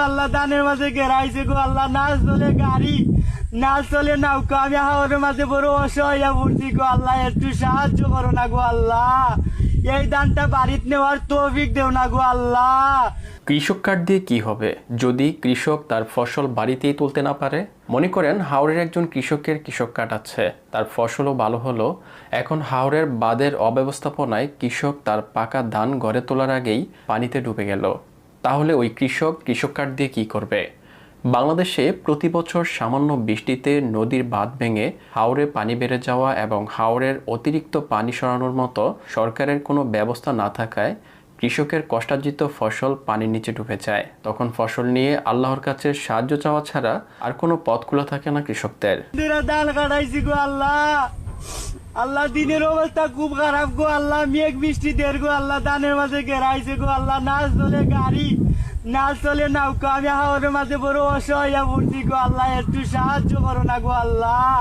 আল্লাহ, দানের মাঝে ঘেরাইছে গো আল্লাহ, না চলে গাড়ি, না চলে নৌকা, আমি হাওরের মাঝে বড় অসহায় পড়ছি গো আল্লাহ, একটু সাহায্য করো না গো আল্লাহ, এই ধানটা বাড়িতে নেওয়ার তৌফিক দেও না গো আল্লাহ। কৃষক কার্ড দিয়ে কি হবে যদি কৃষক তার ফসল বাড়িতেই তুলতে না পারে? মনে করেন হাওরের একজন কৃষকের কৃষক কার্ড আছে, তার ফসলও ভালো হলো, এখন হাওরের বাঁধের অব্যবস্থাপনায় কৃষক তার পাকা ধান ঘরে তোলার আগেই পানিতে ডুবে গেল। তাহলে ওই কৃষক কৃষক কার্ড দিয়ে কি করবে? বাংলাদেশে প্রতি বছর সামান্য বৃষ্টিতে নদীর বাঁধ ভেঙে হাওরে পানি বেড়ে যাওয়া এবং হাওরের অতিরিক্ত পানি সরানোর মতো সরকারের কোনো ব্যবস্থা না থাকায় কৃষকের কষ্টার্জিত ফসল পানির নিচে ডুবে যায়। তখন ফসল নিয়ে আল্লাহর কাছে সাহায্য চাওয়া ছাড়া আর কোনো পথ খোলা থাকে না কৃষকদের। ধান কাটাইছি গো আল্লাহ, আল্লাহ দিনের অবস্থা খুব খারাপ গো আল্লাহ, মেঘ বৃষ্টি দের গো আল্লাহ, ধানের মাঝে ঘেরাইছে গো আল্লাহ, না চলে গাড়ি, না চলে নৌকা, আমি হাওরের মাঝে বড় অসহায় পড়ছি গো আল্লাহ, একটু সাহায্য করো না গো আল্লাহ,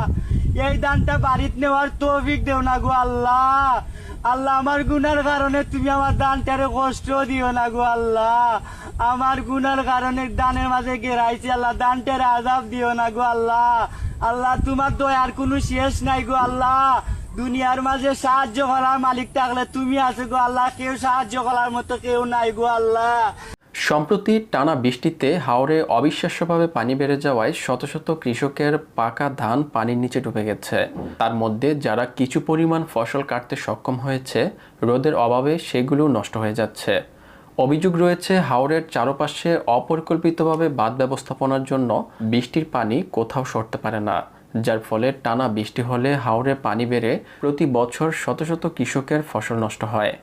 এই ধানটা বাড়িতে নেওয়ার তৌফিক দেও না গো আল্লাহ। আল্লাহ, আমার গুনার কারণে তুমি আমার ধানটারে কষ্ট দিও না গো আল্লাহ, আমার গুনার কারণে ধানের মাঝে ঘেরাইছি আল্লাহ, ধানটারে আযাব দিও না গো আল্লাহ। আল্লাহ, তোমার দয়ার কোনো শেষ নাই গো আল্লাহ, দুনিয়ার মাঝে সাহায্য করার মালিক থাকলে তুমি আছো গো আল্লাহ, কেউ সাহায্য করার মতো কেউ নাই গো আল্লাহ। সম্প্রতি টানা বৃষ্টিতে হাওরে অবিশ্বাস্যভাবে পানি বেড়ে যাওয়ায় শত শত কৃষকের পাকা ধান পানির নিচে ডুবে গেছে। তার মধ্যে যারা কিছু পরিমাণ ফসল কাটতে সক্ষম হয়েছে, রোদের অভাবে সেগুলো নষ্ট হয়ে যাচ্ছে। অভিযোগ রয়েছে হাওরের চারপাশে অপরিকল্পিতভাবে বাঁধ ব্যবস্থাপনার জন্য বৃষ্টির পানি কোথাও সরতে পারে না, যার ফলে টানা বৃষ্টি হলে হাওরে পানি বেড়ে প্রতি বছর শত শত কৃষকের ফসল নষ্ট হয়।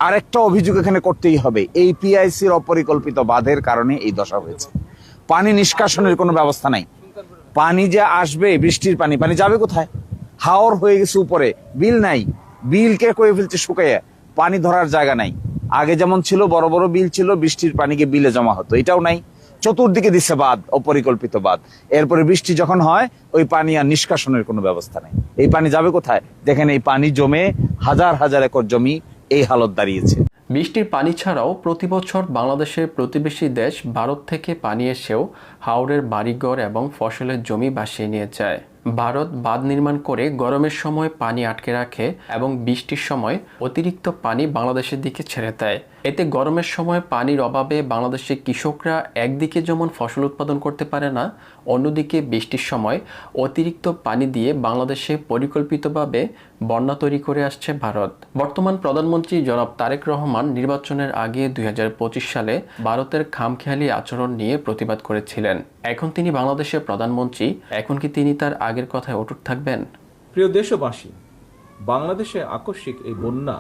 আরেকটা অভিযোগ এখানে করতেই হবে, এই পিআইসির অপরিকল্পিত বাঁধের কারণে এই দশা হয়েছে। পানি নিষ্কাশনের কোনো ব্যবস্থা নাই, পানি যে আসবে বৃষ্টির পানি, পানি যাবে কোথায়? হাওর হয়ে গেছে উপরে, বিল নাই, বিলকে কয়ে ফেলছে শুকাইয়া, পানি ধরার জায়গা নাই। আগে যেমন ছিল বড় বড় বিল ছিল, বৃষ্টির পানিকে বিলে জমা হতো, এটাও নাই। চতুর্দিকে দিচ্ছে বাঁধ, অপরিকল্পিত বাঁধ। এরপরে বৃষ্টি যখন হয় ওই পানি আর নিষ্কাশনের কোনো ব্যবস্থা নেই। এই পানি যাবে কোথায়? দেখেন এই পানি জমে হাজার হাজার একর জমি এই হালত দাঁড়িয়েছে। বৃষ্টির পানি ছাড়াও প্রতি বছর বাংলাদেশের প্রতিবেশী দেশ ভারত থেকে পানি এসেও হাওরের বাড়িঘর এবং ফসলের জমি ভাসিয়ে নিয়ে যায়। ভারত বাঁধ নির্মাণ করে গরমের সময় পানি আটকে রাখে এবং বৃষ্টির সময় অতিরিক্ত পানি বাংলাদেশের দিকে ছেড়ে দেয়। এতে গরমের সময় পানির অভাবে বাংলাদেশের কৃষকরা একদিকে যেমন ফসল উৎপাদন করতে পারে না, অন্যদিকে বৃষ্টির সময় অতিরিক্ত পানি দিয়ে বাংলাদেশে পরিকল্পিতভাবে বন্যা তৈরি করে আসছে ভারত। বর্তমান প্রধানমন্ত্রী জনাব তারেক রহমান নির্বাচনের আগে 2025 সালে ভারতের খামখেয়ালি আচরণ নিয়ে প্রতিবাদ করেছিলেন। এখন তিনি বাংলাদেশের প্রধানমন্ত্রী, এখন কি তিনি তার আগের কথায় অটুট থাকবেন? প্রিয় দেশবাসী, বাংলাদেশে আকস্মিক এই বন্যা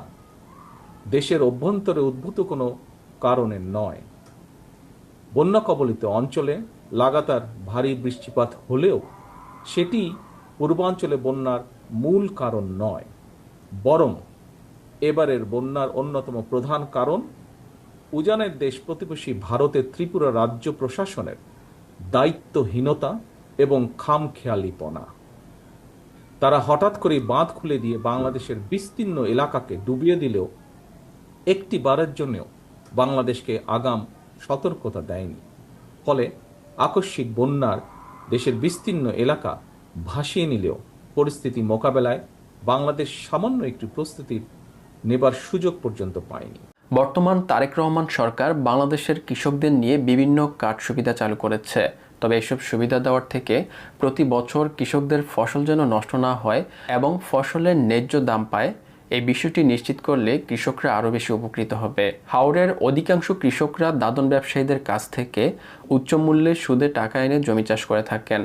দেশের অভ্যন্তরে উদ্ভূত কোনো কারণে নয়। বন্যা কবলিত অঞ্চলে লাগাতার ভারী বৃষ্টিপাত হলেও সেটি পূর্বাঞ্চলে বন্যার মূল কারণ নয়, বরং এবারের বন্যার অন্যতম প্রধান কারণ উজানের দেশ প্রতিবেশী ভারতের ত্রিপুরা রাজ্য প্রশাসনের দায়িত্বহীনতা এবং খামখেয়ালিপনা। তারা হঠাৎ করে বাঁধ খুলে দিয়ে বাংলাদেশের বিস্তীর্ণ এলাকাকে ডুবিয়ে দিলেও একটি বারের জন্যও বাংলাদেশকে আগাম সতর্কতা দেয়নি। ফলে আকস্মিক বন্যার দেশের বিস্তীর্ণ এলাকা ভাসিয়ে নিলেও পরিস্থিতি মোকাবেলায় বাংলাদেশ সামান্য একটি প্রস্তুতির নেবার সুযোগ পর্যন্ত পায়নি। বর্তমান তারেক রহমান সরকার বাংলাদেশের কৃষকদের নিয়ে বিভিন্ন কার্ড সুবিধা চালু করেছে। তবে এসব সুবিধা দেওয়ার থেকে প্রতি বছর কৃষকদের ফসল যেন নষ্ট না হয় এবং ফসলের ন্যায্য দাম পায়, এই বিষয়টি নিশ্চিত করলে কৃষকরা আরও বেশি উপকৃত হবে। হাওরের অধিকাংশ কৃষকরা দাদন ব্যবসায়ীদের কাছ থেকে উচ্চ মূল্যে সুদে টাকা এনে জমি চাষ করে থাকেন।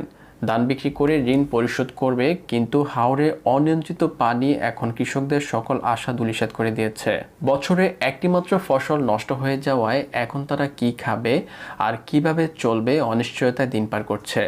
ধান বিক্রি করে ঋণ পরিশোধ করবে, কিন্তু হাওরে অনিয়ন্ত্রিত পানি এখন কৃষকদের সকল আশা ধূলিসাৎ করে দিয়েছে। বছরে একটিমাত্র ফসল নষ্ট হয়ে যাওয়ায় এখন তারা কি খাবে আর কিভাবে চলবে অনিশ্চয়তায় দিন পার করছে।